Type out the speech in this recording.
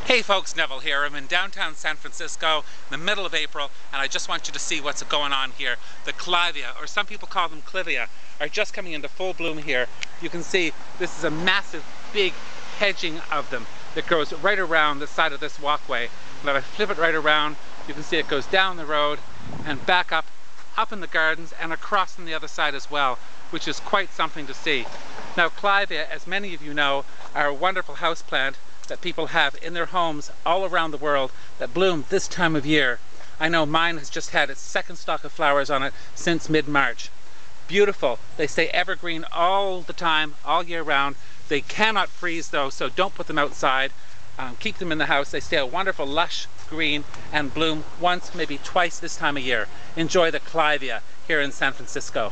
Hey folks, Neville here. I'm in downtown San Francisco in the middle of April, and I just want you to see what's going on here. The Clivia, or some people call them Clivia, are just coming into full bloom here. You can see this is a massive, big hedging of them that goes right around the side of this walkway. And if I flip it right around, you can see it goes down the road and back up in the gardens and across on the other side as well, which is quite something to see. Now Clivia, as many of you know, are a wonderful houseplant that people have in their homes all around the world that bloom this time of year. I know mine has just had its second stalk of flowers on it since mid-March. Beautiful. They stay evergreen all the time, all year round. They cannot freeze though, so don't put them outside. Keep them in the house. They stay a wonderful lush green and bloom once, maybe twice this time of year. Enjoy the Clivia here in San Francisco.